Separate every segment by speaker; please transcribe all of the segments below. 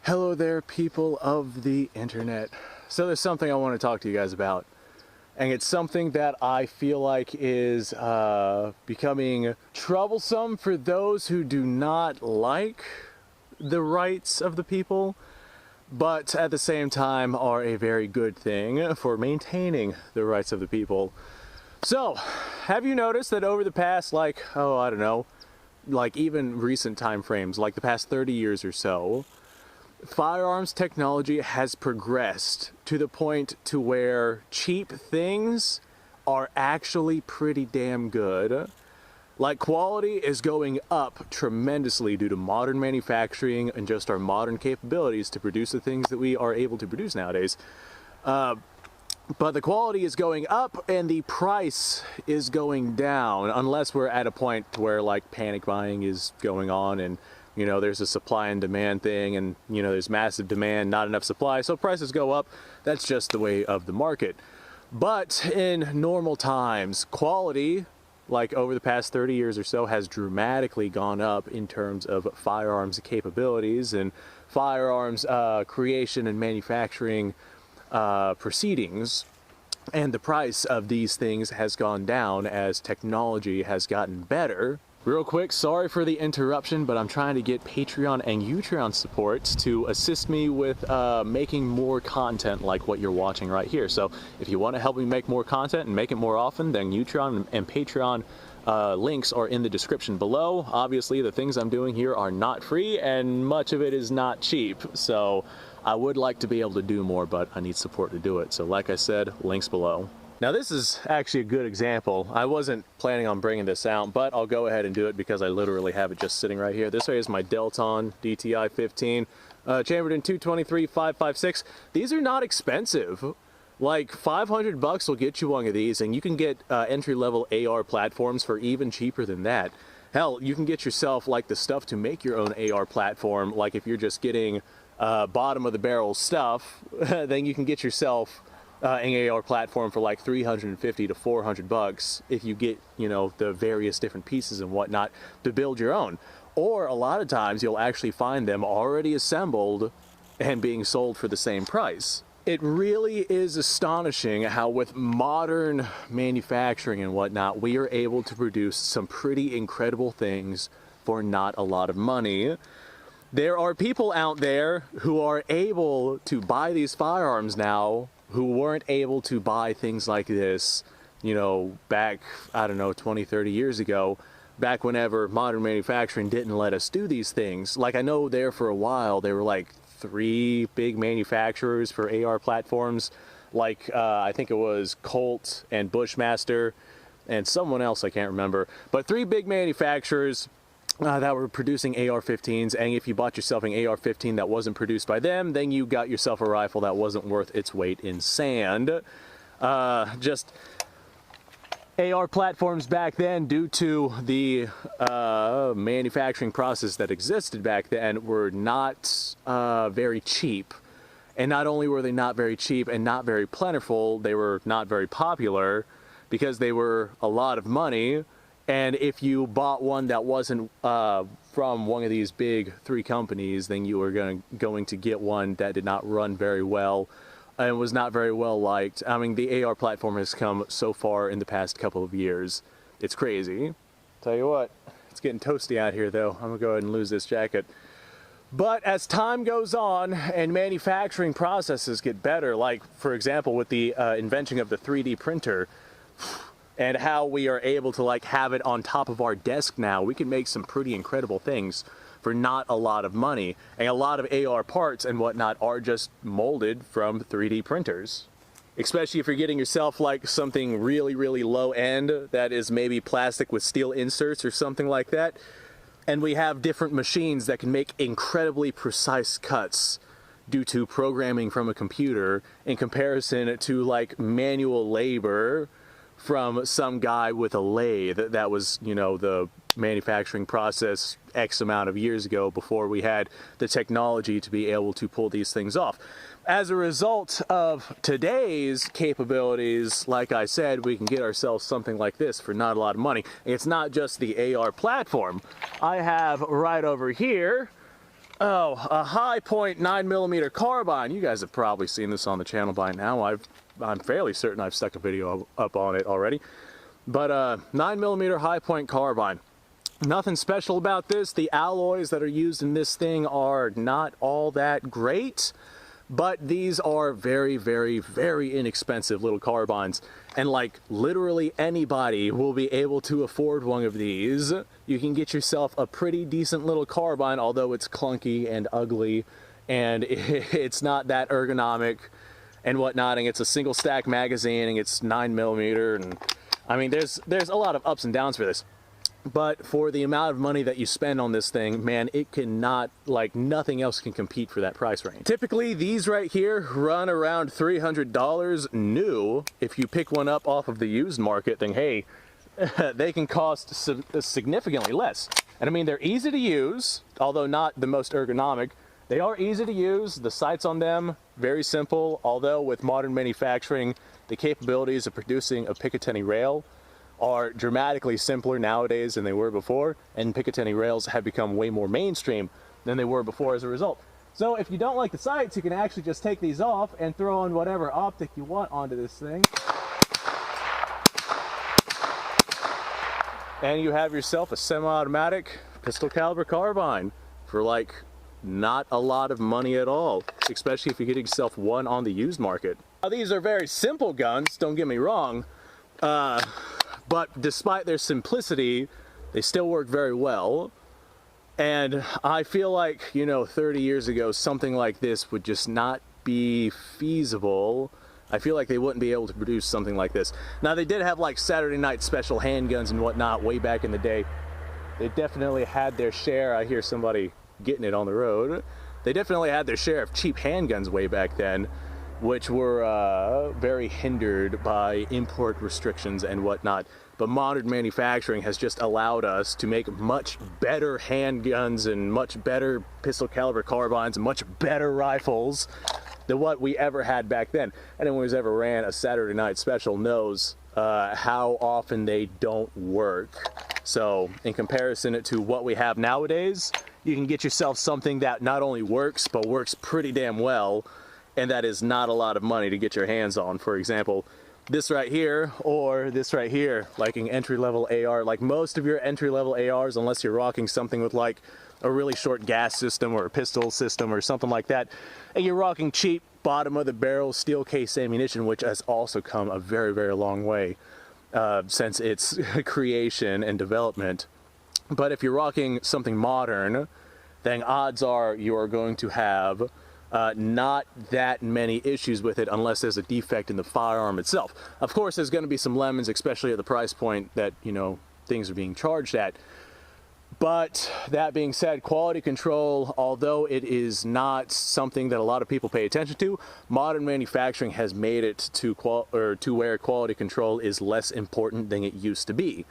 Speaker 1: Hello there, people of the internet. So there's something I want to talk to you guys about, and it's something that I feel like is becoming troublesome for those who do not like the rights of the people, but at the same time are a very good thing for maintaining the rights of the people. So, have you noticed that over the past, I don't know, even recent time frames, like the past 30 years or so, firearms technology has progressed to the point to where cheap things are actually pretty damn good. Like, quality is going up tremendously due to modern manufacturing and just our modern capabilities to produce the things that we are able to produce nowadays. But the quality is going up and the price is going down, unless we're at a point where like panic buying is going on and there's a supply and demand thing, and there's massive demand, not enough supply, so prices go up. That's just the way of the market. But in normal times, quality, like over the past 30 years or so, has dramatically gone up in terms of firearms capabilities and firearms creation and manufacturing proceedings. And the price of these things has gone down as technology has gotten better. Real quick, sorry for the interruption, but I'm trying to get Patreon and Utreon supports to assist me with making more content like what you're watching right here. So if you want to help me make more content and make it more often, then Utreon and Patreon links are in the description below. Obviously, the things I'm doing here are not free, and much of it is not cheap. So I would like to be able to do more, but I need support to do it. So like I said, links below. Now this is actually a good example. I wasn't planning on bringing this out, but I'll go ahead and do it because I literally have it just sitting right here. This way is my Delton DTI 15, chambered in 223-556. These are not expensive. Like 500 bucks will get you one of these, and you can get entry-level AR platforms for even cheaper than that. Hell, you can get yourself like the stuff to make your own AR platform. Like if you're just getting bottom of the barrel stuff, then you can get yourself an AR platform for like 350 to 400 bucks if you get, the various different pieces and whatnot to build your own. Or a lot of times you'll actually find them already assembled and being sold for the same price. It really is astonishing how with modern manufacturing and whatnot, we are able to produce some pretty incredible things for not a lot of money. There are people out there who are able to buy these firearms now who weren't able to buy things like this, back, I don't know, 20, 30 years ago, back whenever modern manufacturing didn't let us do these things. Like, I know there for a while, there were like 3 big manufacturers for AR platforms. Like, I think it was Colt and Bushmaster and someone else, I can't remember. But 3 big manufacturers that were producing AR-15s, and if you bought yourself an AR-15 that wasn't produced by them, then you got yourself a rifle that wasn't worth its weight in sand. Just AR platforms back then, due to the manufacturing process that existed back then, were not very cheap. And not only were they not very cheap and not very plentiful, they were not very popular because they were a lot of money. And if you bought one that wasn't from one of these big 3 companies, then you were going to get one that did not run very well and was not very well liked. I mean, the AR platform has come so far in the past couple of years. It's crazy. Tell you what, it's getting toasty out here though. I'm gonna go ahead and lose this jacket. But as time goes on and manufacturing processes get better, like for example with the invention of the 3D printer, and how we are able to have it on top of our desk now, we can make some pretty incredible things for not a lot of money. And a lot of AR parts and whatnot are just molded from 3D printers. Especially if you're getting yourself like something really, really low end that is maybe plastic with steel inserts or something like that. And we have different machines that can make incredibly precise cuts due to programming from a computer in comparison to like manual labor from some guy with a lathe. That was, the manufacturing process X amount of years ago before we had the technology to be able to pull these things off. As a result of today's capabilities, like I said, we can get ourselves something like this for not a lot of money. And it's not just the AR platform. I have right over here Oh, a high point 9mm carbine. You guys have probably seen this on the channel by now. I'm fairly certain I've stuck a video up on it already. But 9mm high point carbine. Nothing special about this. The alloys that are used in this thing are not all that great, but these are very, very, very inexpensive little carbines. And like literally anybody will be able to afford one of these. You can get yourself a pretty decent little carbine, although it's clunky and ugly and it's not that ergonomic and whatnot, and it's a single stack magazine and it's 9mm, and I mean there's a lot of ups and downs for this. But for the amount of money that you spend on this thing, man, it cannot, like nothing else can compete for that price range. Typically, these right here run around $300 new. If you pick one up off of the used market, then hey, they can cost significantly less. And I mean, they're easy to use, although not the most ergonomic. They are easy to use. The sights on them, very simple, although with modern manufacturing, the capabilities of producing a Picatinny rail are dramatically simpler nowadays than they were before, and Picatinny rails have become way more mainstream than they were before as a result. So if you don't like the sights, you can actually just take these off and throw on whatever optic you want onto this thing. And you have yourself a semi-automatic pistol caliber carbine for like not a lot of money at all, especially if you get yourself one on the used market. Now these are very simple guns, don't get me wrong, but despite their simplicity, they still work very well. And I feel like, you know, 30 years ago, something like this would just not be feasible. I feel like they wouldn't be able to produce something like this. Now, they did have like Saturday night special handguns and whatnot way back in the day. They definitely had their share. I hear somebody getting it on the road. They definitely had their share of cheap handguns way back then, which were very hindered by import restrictions and whatnot. But modern manufacturing has just allowed us to make much better handguns and much better pistol caliber carbines and much better rifles than what we ever had back then. Anyone who's ever ran a Saturday night special knows how often they don't work. So in comparison to what we have nowadays, you can get yourself something that not only works, but works pretty damn well, and that is not a lot of money to get your hands on. For example, this right here, or this right here, like an entry-level AR. Like most of your entry-level ARs, unless you're rocking something with like a really short gas system or a pistol system or something like that, and you're rocking cheap bottom of the barrel steel case ammunition, which has also come a very, very long way since its creation and development. But if you're rocking something modern, then odds are you are going to have not that many issues with it unless there's a defect in the firearm itself. Of course, there's going to be some lemons, especially at the price point that, you know, things are being charged at. But that being said, quality control, although it is not something that a lot of people pay attention to, modern manufacturing has made it to where quality control is less important than it used to be.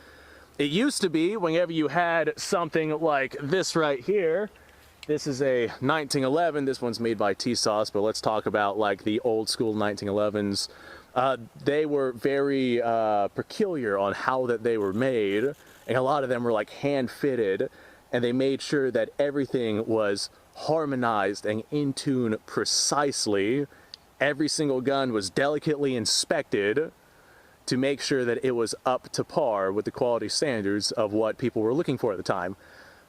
Speaker 1: It used to be whenever you had something like this right here. This is a 1911. This one's made by T-Sauce, but let's talk about like the old school 1911s. They were very peculiar on how that they were made, and a lot of them were like hand fitted, and they made sure that everything was harmonized and in tune precisely. Every single gun was delicately inspected to make sure that it was up to par with the quality standards of what people were looking for at the time.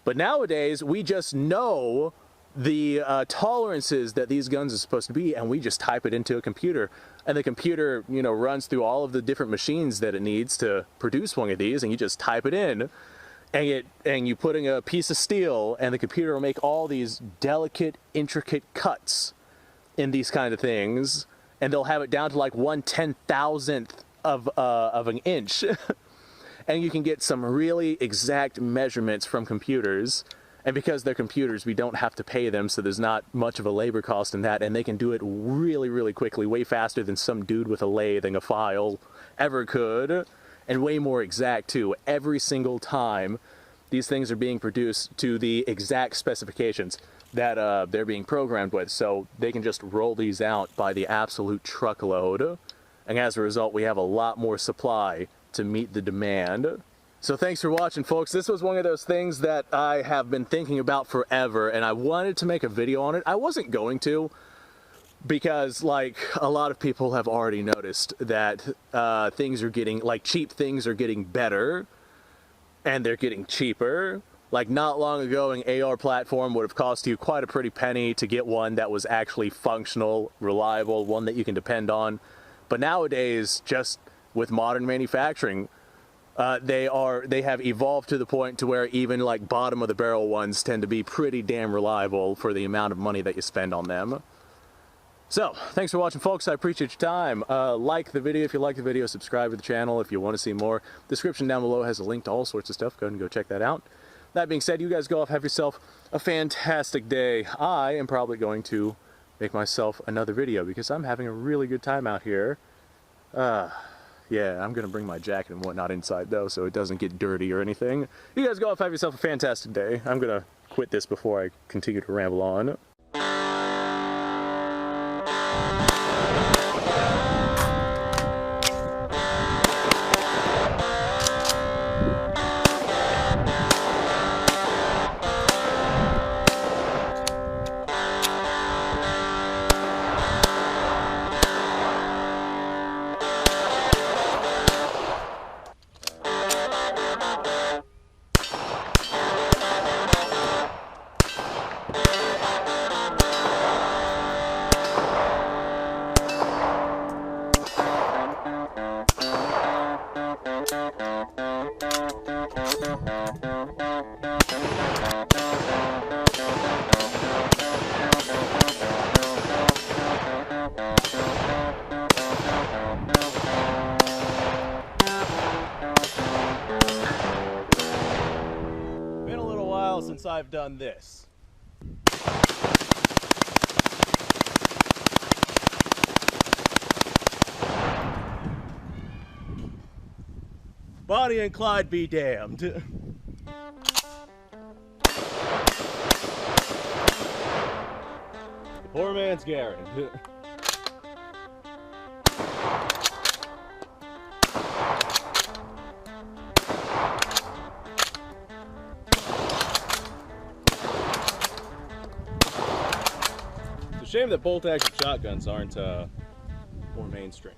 Speaker 1: But nowadays, we just know the tolerances that these guns are supposed to be, and we just type it into a computer. And the computer, you know, runs through all of the different machines that it needs to produce one of these, and you just type it in, and you put in a piece of steel, and the computer will make all these delicate, intricate cuts in these kind of things, and they'll have it down to like 1/10,000th of an inch. And you can get some really exact measurements from computers. And because they're computers, we don't have to pay them, so there's not much of a labor cost in that. And they can do it really, really quickly, way faster than some dude with a lathe and a file ever could. And way more exact, too. Every single time, these things are being produced to the exact specifications that they're being programmed with. So they can just roll these out by the absolute truckload. And as a result, we have a lot more supply to meet the demand. So thanks for watching, folks. This was one of those things that I have been thinking about forever, and I wanted to make a video on it. I wasn't going to, because like a lot of people have already noticed that things are getting, like, cheap things are getting better, and they're getting cheaper. Like, not long ago, an AR platform would have cost you quite a pretty penny to get one that was actually functional, reliable, one that you can depend on. But nowadays, just with modern manufacturing, they have evolved to the point to where even like bottom of the barrel ones tend to be pretty damn reliable for the amount of money that you spend on them. So thanks for watching, folks. I appreciate your time. Like the video if you like the video, subscribe to the channel if you want to see more. Description down below has a link to all sorts of stuff. Go ahead and go check that out. That being said, you guys go off, have yourself a fantastic day. I am probably going to make myself another video because I'm having a really good time out here. Yeah, I'm going to bring my jacket and whatnot inside, though, so it doesn't get dirty or anything. You guys go off, have yourself a fantastic day. I'm going to quit this before I continue to ramble on. Been a little while since I've done this. Bonnie and Clyde be damned. The poor man's Garen. It's a shame that bolt-action shotguns aren't more mainstream.